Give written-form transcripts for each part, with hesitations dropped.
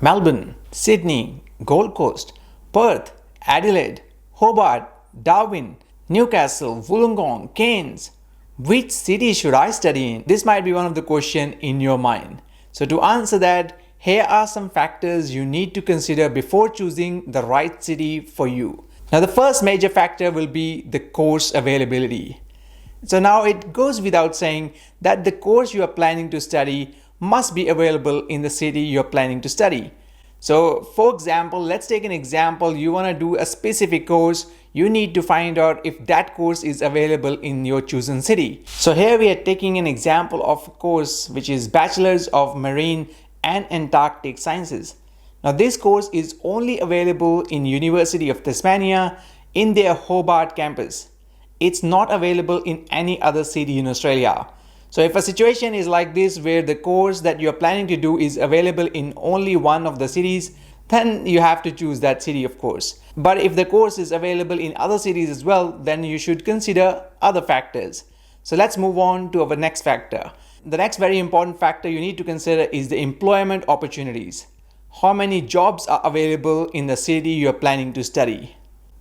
Melbourne, Sydney, Gold Coast, Perth, Adelaide, Hobart, Darwin, Newcastle, Wollongong, Cairns. Which city should I study in? This might be one of the questions in your mind. So to answer that, here are some factors you need to consider before choosing the right city for you. Now the first major factor will be the course availability. So now it goes without saying that the course you are planning to study must be available in the city you're planning to study. So for example, let's take an example. You want to do a specific course. You need to find out if that course is available in your chosen city. So here we are taking an example of a course which is Bachelor's of Marine and Antarctic Sciences. Now this course is only available in University of Tasmania in their Hobart campus. It's not available in any other city in Australia. So if a situation is like this where the course that you're planning to do is available in only one of the cities, then you have to choose that city, of course. But if the course is available in other cities as well, then you should consider other factors. So let's move on to our next factor. The next very important factor you need to consider is the employment opportunities. How many jobs are available in the city you're planning to study?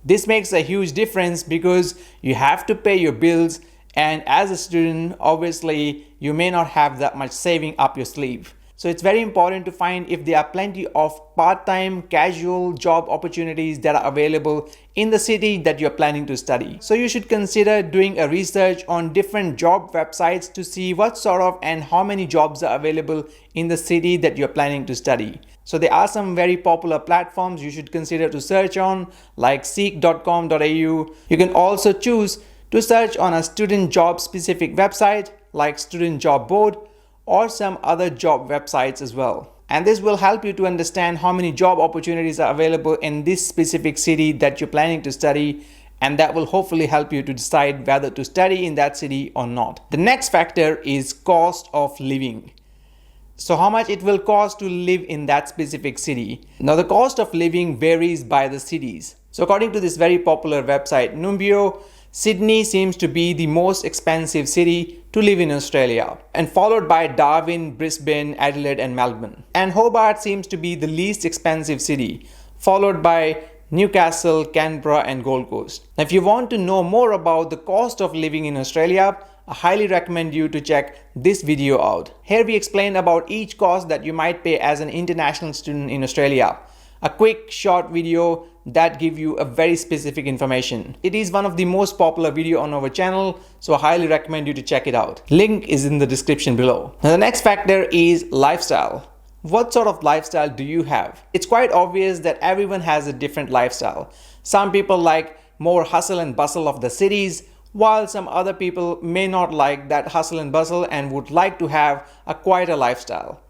This makes a huge difference because you have to pay your bills, and as a student, obviously, you may not have that much saving up your sleeve. So it's very important to find if there are plenty of part-time, casual job opportunities that are available in the city that you're planning to study. So you should consider doing a research on different job websites to see what sort of and how many jobs are available in the city that you're planning to study. So there are some very popular platforms you should consider to search on, like seek.com.au. You can also choose to search on a student job specific website like Student Job Board or some other job websites as well. And this will help you to understand how many job opportunities are available in this specific city that you're planning to study, and that will hopefully help you to decide whether to study in that city or not. The next factor is cost of living. So how much it will cost to live in that specific city. Now the cost of living varies by the cities. So according to this very popular website Numbeo, Sydney seems to be the most expensive city to live in Australia, and followed by Darwin, Brisbane, Adelaide and Melbourne. And Hobart seems to be the least expensive city, followed by Newcastle, Canberra and Gold Coast. Now if you want to know more about the cost of living in Australia, I highly recommend you to check this video out. Here we explain about each cost that you might pay as an international student in Australia. A quick short video that give you a very specific information. It is one of the most popular video on our channel, so I highly recommend you to check it out. Link is in the description below. Now the next factor is lifestyle. What sort of lifestyle do you have? It's quite obvious that everyone has a different lifestyle. Some people like more hustle and bustle of the cities, while some other people may not like that hustle and bustle and would like to have a quieter lifestyle.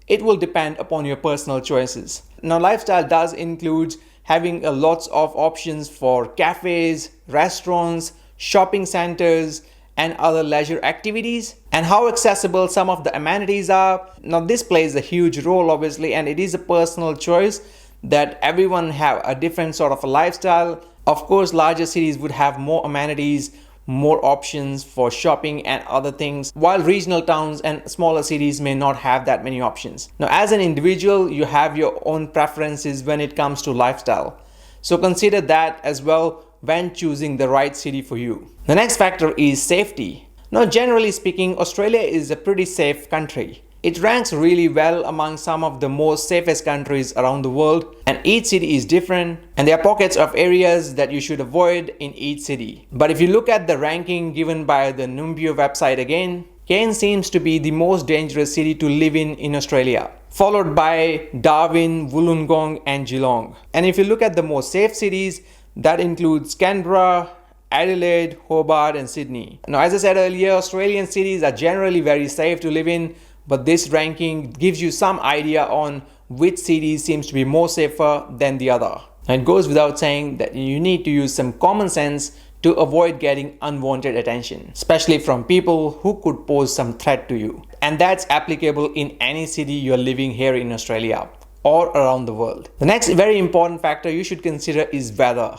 It will depend upon your personal choices. Now lifestyle does include having lots of options for cafes, restaurants, shopping centers and other leisure activities, and how accessible some of the amenities are. Now this plays a huge role obviously, and it is a personal choice that everyone have a different sort of a lifestyle. Of course, larger cities would have more amenities, more options for shopping and other things, while regional towns and smaller cities may not have that many options. Now as an individual, you have your own preferences when it comes to lifestyle, so consider that as well when choosing the right city for you. The next factor is safety. Now generally speaking, Australia is a pretty safe country. It ranks really well among some of the most safest countries around the world, and each city is different, and there are pockets of areas that you should avoid in each city. But if you look at the ranking given by the Numbeo website again, Cairns seems to be the most dangerous city to live in Australia, followed by Darwin, Wollongong and Geelong. And if you look at the most safe cities, that includes Canberra, Adelaide, Hobart and Sydney. Now as I said earlier, Australian cities are generally very safe to live in, but this ranking gives you some idea on which city seems to be more safer than the other. And it goes without saying that you need to use some common sense to avoid getting unwanted attention, especially from people who could pose some threat to you. And that's applicable in any city you're living here in Australia or around the world. The next very important factor you should consider is weather.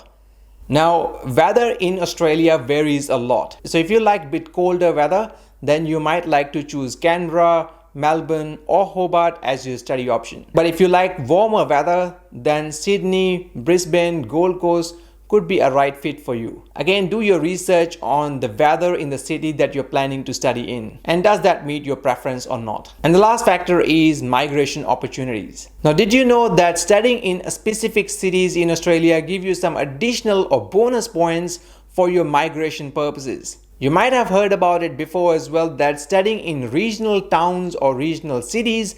Now, weather in Australia varies a lot. So if you like a bit colder weather, then you might like to choose Canberra, Melbourne, or Hobart as your study option. But if you like warmer weather, then Sydney, Brisbane, Gold Coast could be a right fit for you. Again, do your research on the weather in the city that you're planning to study in, and does that meet your preference or not. And the last factor is migration opportunities. Now, did you know that studying in specific cities in Australia give you some additional or bonus points for your migration purposes? You might have heard about it before as well, that studying in regional towns or regional cities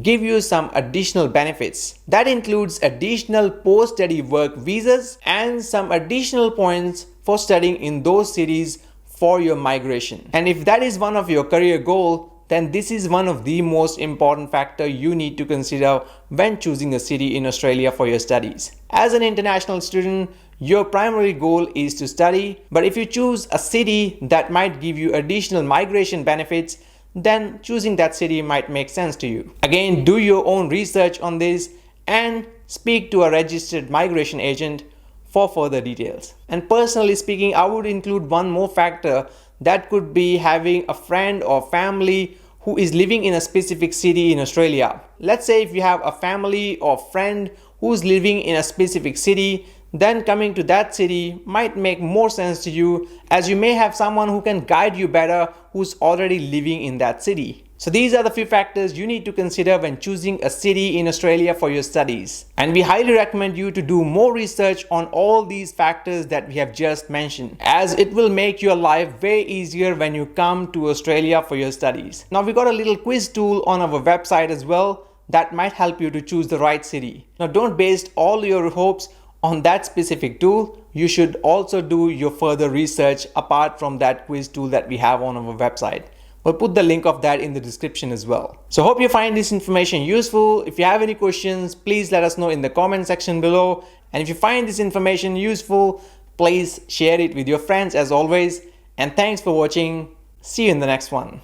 give you some additional benefits. That includes additional post-study work visas and some additional points for studying in those cities for your migration. And if that is one of your career goal, then this is one of the most important factor you need to consider when choosing a city in Australia for your studies. As an international student, your primary goal is to study, but if you choose a city that might give you additional migration benefits, then choosing that city might make sense to you. Again, do your own research on this and speak to a registered migration agent for further details. And personally speaking, I would include one more factor, that could be having a friend or family who is living in a specific city in Australia. Let's say if you have a family or friend who's living in a specific city, then coming to that city might make more sense to you, as you may have someone who can guide you better who's already living in that city. So these are the few factors you need to consider when choosing a city in Australia for your studies. And we highly recommend you to do more research on all these factors that we have just mentioned, as it will make your life way easier when you come to Australia for your studies. Now, we got a little quiz tool on our website as well that might help you to choose the right city. Now, don't base all your hopes on that specific tool. You should also do your further research apart from that quiz tool that we have on our website. We'll put the link of that in the description as well. So hope you find this information useful. If you have any questions, please let us know in the comment section below. And if you find this information useful, please share it with your friends as always. And thanks for watching. See you in the next one.